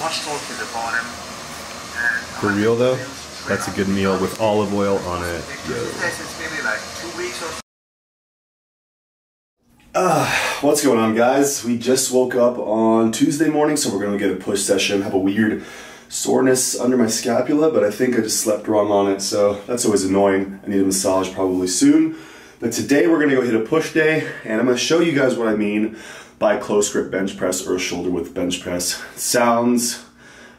much torque to the bottom. For real though, that's a good meal with olive oil on it. Yo. It's maybe like 2 weeks or so. What's going on, guys? We just woke up on Tuesday morning, so we're gonna get a push session. Have a weird soreness under my scapula, but I think I just slept wrong on it, so that's always annoying. I need a massage probably soon. But today we're gonna go hit a push day, and I'm gonna show you guys what I mean by close grip bench press or a shoulder width bench press. It sounds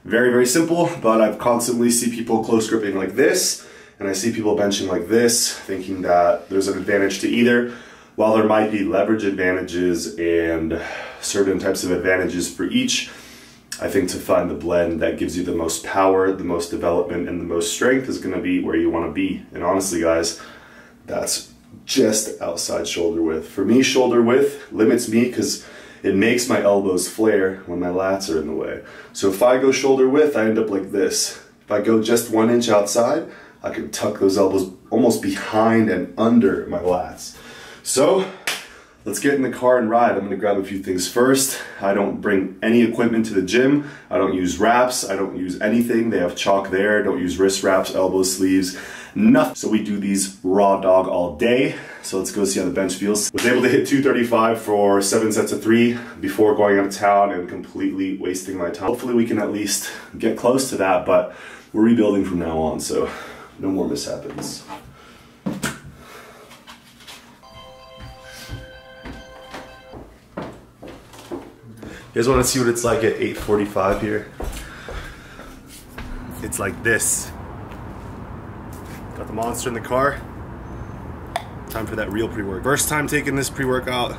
very, very simple, but I've constantly see people close gripping like this, and I see people benching like this, thinking that there's an advantage to either. While there might be leverage advantages and certain types of advantages for each, I think to find the blend that gives you the most power, the most development, and the most strength is gonna be where you wanna be. And honestly, guys, that's just outside shoulder width. For me, shoulder width limits me because it makes my elbows flare when my lats are in the way. So if I go shoulder width, I end up like this. If I go just 1 inch outside, I can tuck those elbows almost behind and under my lats. So let's get in the car and ride. I'm gonna grab a few things first. I don't bring any equipment to the gym. I don't use wraps. I don't use anything. They have chalk there. Don't use wrist wraps, elbow sleeves, nothing. So we do these raw dog all day. So let's go see how the bench feels. Was able to hit 235 for 7 sets of 3 before going out of town and completely wasting my time. Hopefully we can at least get close to that, but we're rebuilding from now on, so no more mishaps. You guys want to see what it's like at 8:45 here? It's like this. Got the monster in the car. Time for that real pre-work. First time taking this pre-workout,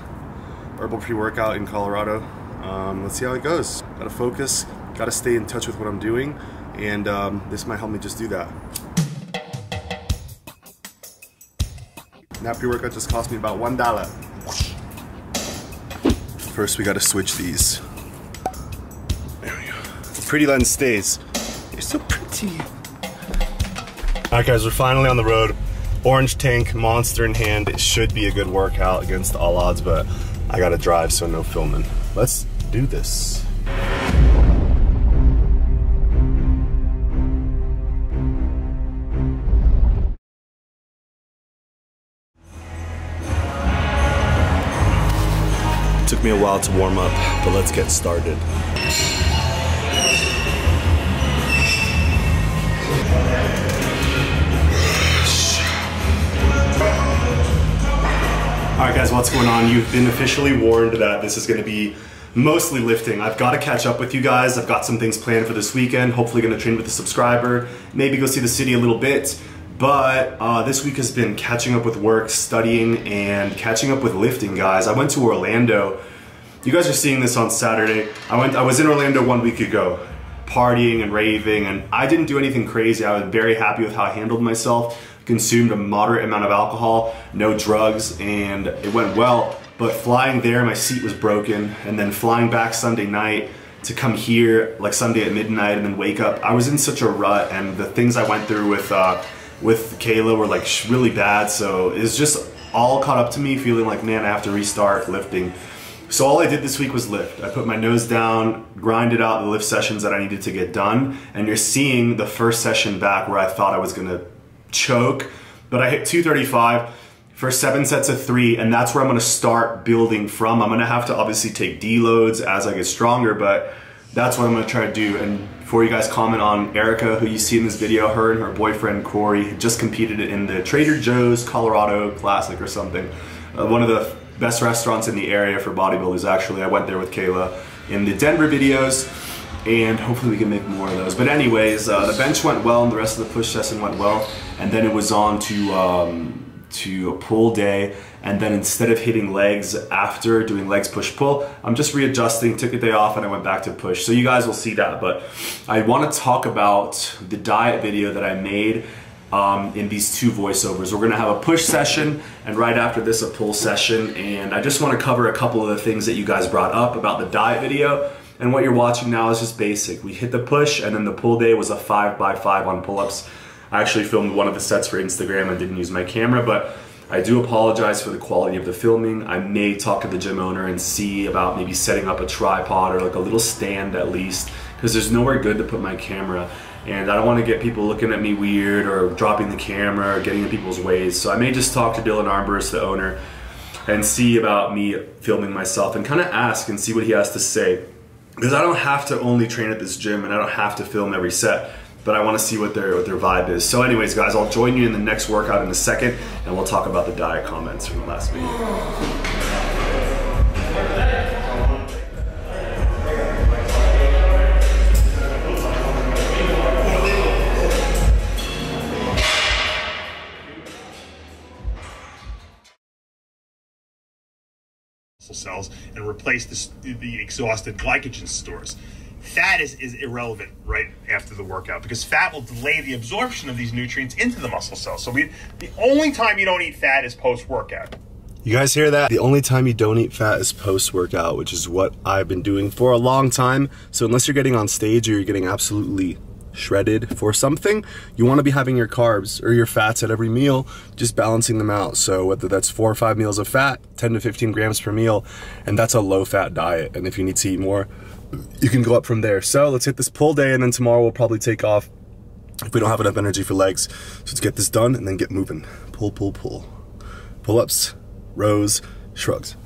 herbal pre-workout in Colorado. Let's see how it goes. Gotta focus, gotta stay in touch with what I'm doing, and this might help me just do that. That pre-workout just cost me about $1. First we gotta switch these. There we go. The pretty lens stays. You're so pretty. Alright guys, we're finally on the road. Orange tank, monster in hand. It should be a good workout against all odds, but I gotta drive, so no filming. Let's do this. Took me a while to warm up, but let's get started. Alright guys, what's going on? You've been officially warned that this is going to be mostly lifting. I've got to catch up with you guys. I've got some things planned for this weekend. Hopefully going to train with a subscriber. Maybe go see the city a little bit. But this week has been catching up with work, studying, and catching up with lifting, guys. I went to Orlando. You guys are seeing this on Saturday. I was in Orlando 1 week ago, partying and raving, and I didn't do anything crazy. I was very happy with how I handled myself. Consumed a moderate amount of alcohol, no drugs, and it went well. But flying there, my seat was broken, and then flying back Sunday night to come here, like Sunday at midnight, and then wake up. I was in such a rut, and the things I went through with Kayla were like really bad, so it's just all caught up to me, feeling like, man, I have to restart lifting. So all I did this week was lift. I put my nose down, grinded out the lift sessions that I needed to get done, and you're seeing the first session back where I thought I was gonna choke, but I hit 235 for 7 sets of 3, and that's where I'm gonna start building from. I'm gonna have to obviously take deloads as I get stronger, but that's what I'm gonna try to do. And before you guys comment on Erica, who you see in this video, her and her boyfriend Corey just competed in the Trader Joe's Colorado Classic or something. One of the best restaurants in the area for bodybuilders, actually. I went there with Kayla in the Denver videos, and hopefully we can make more of those. But anyways, the bench went well, and the rest of the push session went well, and then it was on to a pull day, and then instead of hitting legs after doing legs push pull, I'm just readjusting, took a day off, and I went back to push. So you guys will see that, but I want to talk about the diet video that I made in these 2 voiceovers. We're gonna have a push session, and right after this a pull session, and I just want to cover a couple of the things that you guys brought up about the diet video. And what you're watching now is just basic. We hit the push, and then the pull day was a 5x5 on pull-ups. I actually filmed one of the sets for Instagram and didn't use my camera, but I do apologize for the quality of the filming. I may talk to the gym owner and see about maybe setting up a tripod or like a little stand at least, because there's nowhere good to put my camera. And I don't want to get people looking at me weird or dropping the camera or getting in people's ways. So I may just talk to Dylan Armbrust, the owner, and see about me filming myself and kind of ask and see what he has to say. Because I don't have to only train at this gym and I don't have to film every set, but I want to see what their vibe is. So anyways, guys, I'll join you in the next workout in a second and we'll talk about the diet comments from the last video. cells and replace the exhausted glycogen stores. Fat is irrelevant right after the workout because fat will delay the absorption of these nutrients into the muscle cells. So the only time you don't eat fat is post-workout. You guys hear that? The only time you don't eat fat is post-workout, which is what I've been doing for a long time. So unless you're getting on stage or you're getting absolutely shredded for something, you want to be having your carbs or your fats at every meal, just balancing them out. So whether that's 4 or 5 meals of fat, 10 to 15 grams per meal, and that's a low-fat diet. And if you need to eat more, you can go up from there. So let's hit this pull day, and then tomorrow we'll probably take off if we don't have enough energy for legs. So let's get this done and then get moving. Pull, pull, pull. Pull-ups, rows, shrugs.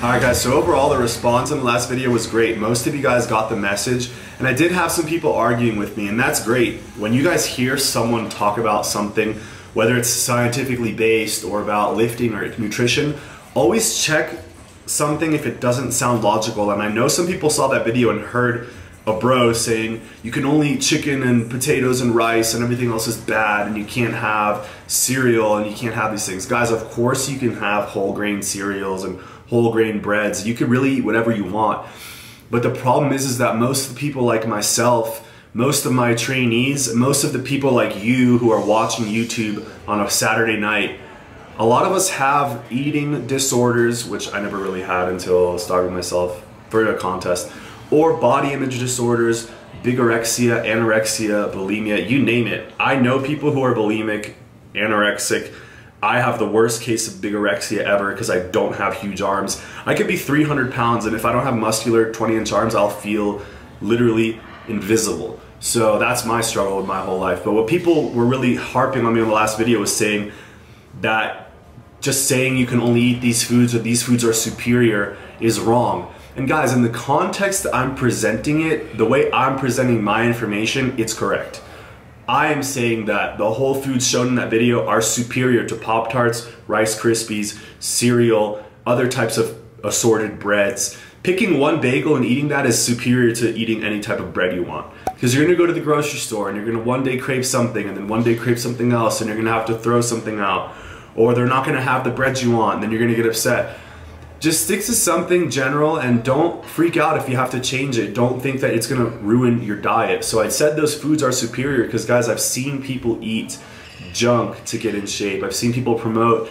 Alright guys, so overall the response in the last video was great. Most of you guys got the message, and I did have some people arguing with me, and that's great. When you guys hear someone talk about something, whether it's scientifically based or about lifting or nutrition, always check something if it doesn't sound logical. And I know some people saw that video and heard a bro saying you can only eat chicken and potatoes and rice and everything else is bad and you can't have cereal and you can't have these things. Guys, of course you can have whole grain cereals and whole grain breads. You can really eat whatever you want. But the problem is that most of the people like myself, most of my trainees, most of the people like you who are watching YouTube on a Saturday night, a lot of us have eating disorders, which I never really had until I was starving myself for a contest, or body image disorders, bigorexia, anorexia, bulimia, you name it. I know people who are bulimic, anorexic. I have the worst case of bigorexia ever because I don't have huge arms. I could be 300 pounds and if I don't have muscular 20-inch arms, I'll feel literally invisible. So that's my struggle with my whole life. But what people were really harping on me in the last video was saying that just saying you can only eat these foods or these foods are superior is wrong. And guys, in the context that I'm presenting it, the way I'm presenting my information, it's correct. I am saying that the whole foods shown in that video are superior to Pop-Tarts, Rice Krispies, cereal, other types of assorted breads. Picking one bagel and eating that is superior to eating any type of bread you want. Because you're gonna go to the grocery store and you're gonna one day crave something and then one day crave something else and you're gonna have to throw something out. Or they're not gonna have the bread you want and then you're gonna get upset. Just stick to something general and don't freak out if you have to change it. Don't think that it's gonna ruin your diet. So I said those foods are superior because guys, I've seen people eat junk to get in shape. I've seen people promote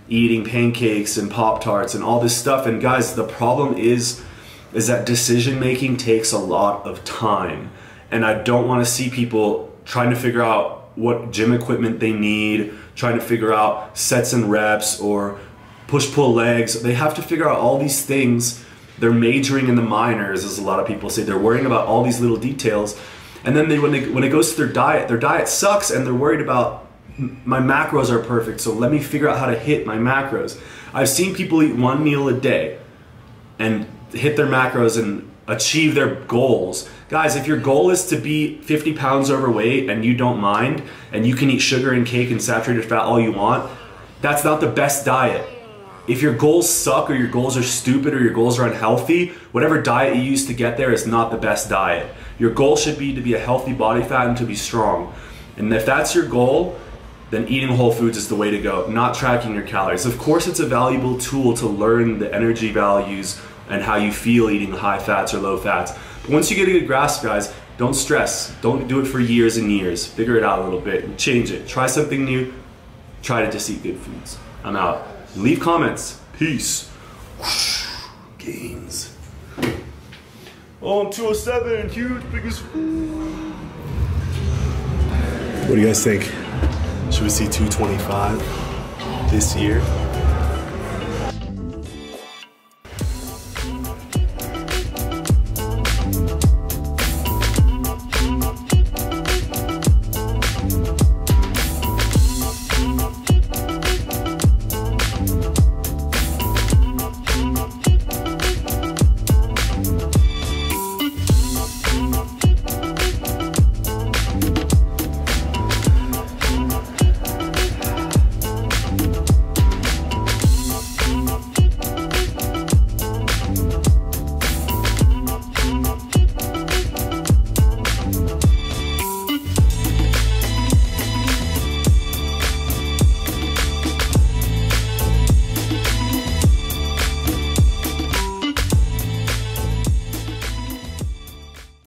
eating pancakes and Pop-Tarts and all this stuff. And guys, the problem is that decision making takes a lot of time. And I don't wanna see people trying to figure out what gym equipment they need, trying to figure out sets and reps or push-pull legs. They have to figure out all these things. They're majoring in the minors, as a lot of people say. They're worrying about all these little details. And then when it goes to their diet sucks and they're worried about my macros are perfect, so let me figure out how to hit my macros. I've seen people eat one meal a day and hit their macros and achieve their goals. Guys, if your goal is to be 50 pounds overweight and you don't mind, and you can eat sugar and cake and saturated fat all you want, that's not the best diet. If your goals suck or your goals are stupid or your goals are unhealthy, whatever diet you use to get there is not the best diet. Your goal should be to be a healthy body fat and to be strong. And if that's your goal, then eating whole foods is the way to go, not tracking your calories. Of course, it's a valuable tool to learn the energy values and how you feel eating high fats or low fats. But once you get a good grasp, guys, don't stress. Don't do it for years and years. Figure it out a little bit and change it. Try something new. Try to just eat good foods. I'm out. Leave comments. Peace. Gains. Oh, I'm 207, huge, biggest. What do you guys think? Should we see 225 this year?